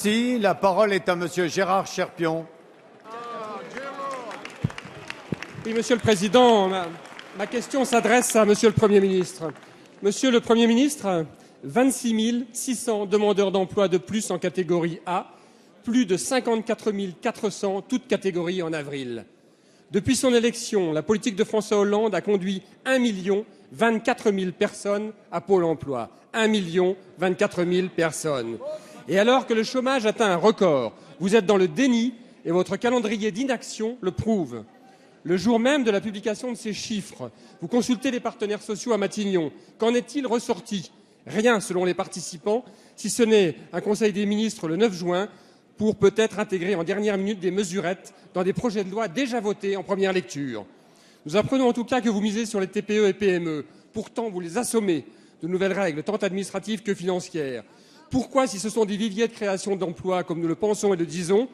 Si, la parole est à Monsieur Gérard Cherpion. Oui, Monsieur le Président, ma question s'adresse à Monsieur le Premier ministre. Monsieur le Premier ministre, 26 600 demandeurs d'emploi de plus en catégorie A, plus de 54 400, toutes catégories en avril. Depuis son élection, la politique de François Hollande a conduit 1,24 million personnes à Pôle emploi. 1,24 million personnes. Et alors que le chômage atteint un record, vous êtes dans le déni et votre calendrier d'inaction le prouve. Le jour même de la publication de ces chiffres, vous consultez les partenaires sociaux à Matignon. Qu'en est-il ressorti? Rien, selon les participants, si ce n'est un Conseil des ministres le 9 juin pour peut-être intégrer en dernière minute des mesurettes dans des projets de loi déjà votés en première lecture. Nous apprenons en tout cas que vous misez sur les TPE et PME. Pourtant, vous les assommez de nouvelles règles, tant administratives que financières. Pourquoi, si ce sont des viviers de création d'emplois, comme nous le pensons et le disons,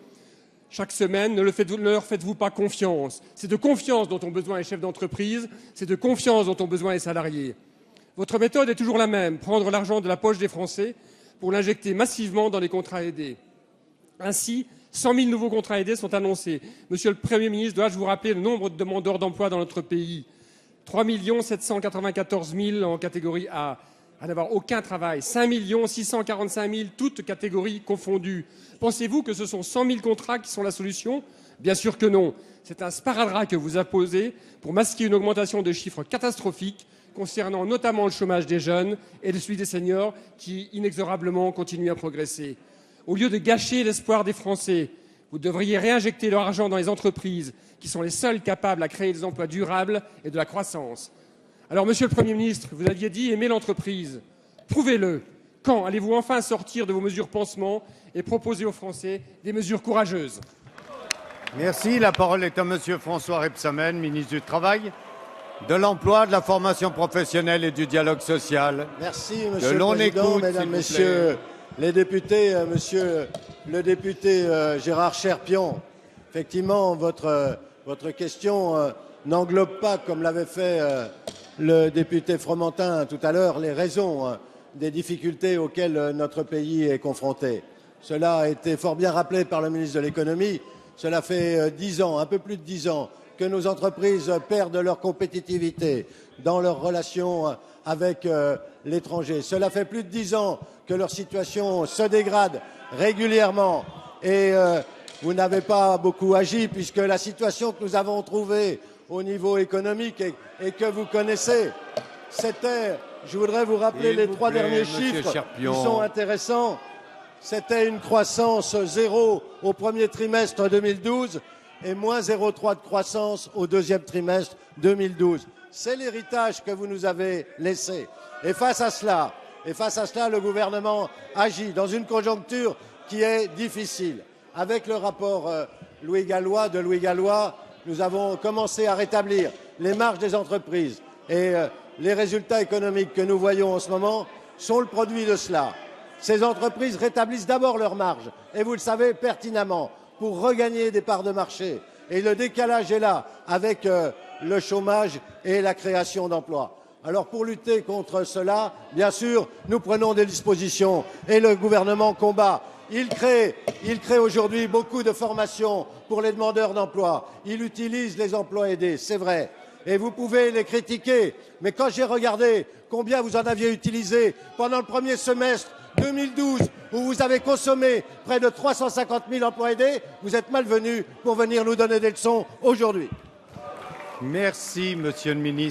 chaque semaine, ne leur faites-vous pas confiance? C'est de confiance dont ont besoin les chefs d'entreprise, c'est de confiance dont ont besoin les salariés. Votre méthode est toujours la même, prendre l'argent de la poche des Français pour l'injecter massivement dans les contrats aidés. Ainsi, 100 000 nouveaux contrats aidés sont annoncés. Monsieur le Premier ministre, dois-je vous rappeler le nombre de demandeurs d'emploi dans notre pays? 3 794 000 en catégorie A, à n'avoir aucun travail. 5 645 000, toutes catégories confondues. Pensez-vous que ce sont 100 000 contrats qui sont la solution? Bien sûr que non. C'est un sparadrap que vous imposez pour masquer une augmentation de chiffres catastrophiques concernant notamment le chômage des jeunes et celui des seniors qui, inexorablement, continuent à progresser. Au lieu de gâcher l'espoir des Français, vous devriez réinjecter leur argent dans les entreprises qui sont les seules capables à créer des emplois durables et de la croissance. Alors, Monsieur le Premier ministre, vous aviez dit aimer l'entreprise. Prouvez-le. Quand allez-vous enfin sortir de vos mesures pansements et proposer aux Français des mesures courageuses? Merci. La parole est à Monsieur François Rebsamen, ministre du Travail, de l'Emploi, de la formation professionnelle et du dialogue social. Merci, Monsieur le Président, Mesdames, Messieurs les députés, Monsieur le député Gérard Cherpion. Effectivement, votre question n'englobe pas, comme l'avait fait le député Fromentin tout à l'heure, les raisons des difficultés auxquelles notre pays est confronté. Cela a été fort bien rappelé par le ministre de l'Économie. Cela fait 10 ans, un peu plus de 10 ans, que nos entreprises perdent leur compétitivité dans leurs relations avec l'étranger. Cela fait plus de 10 ans que leur situation se dégrade régulièrement et vous n'avez pas beaucoup agi puisque la situation que nous avons trouvée au niveau économique et que vous connaissez, c'était, je voudrais vous rappeler les 3 derniers chiffres qui sont intéressants, c'était une croissance zéro au premier trimestre 2012 et moins 0,3 de croissance au deuxième trimestre 2012. C'est l'héritage que vous nous avez laissé. Et face à cela, le gouvernement agit dans une conjoncture qui est difficile. Avec le rapport de Louis Gallois, nous avons commencé à rétablir les marges des entreprises. Et les résultats économiques que nous voyons en ce moment sont le produit de cela. Ces entreprises rétablissent d'abord leurs marges, et vous le savez pertinemment, pour regagner des parts de marché. Et le décalage est là, avec le chômage et la création d'emplois. Alors pour lutter contre cela, bien sûr, nous prenons des dispositions et le gouvernement combat. Il crée aujourd'hui beaucoup de formations pour les demandeurs d'emploi. Il utilise les emplois aidés, c'est vrai. Et vous pouvez les critiquer. Mais quand j'ai regardé combien vous en aviez utilisé pendant le premier semestre 2012, où vous avez consommé près de 350 000 emplois aidés, vous êtes malvenu pour venir nous donner des leçons aujourd'hui. Merci, Monsieur le ministre.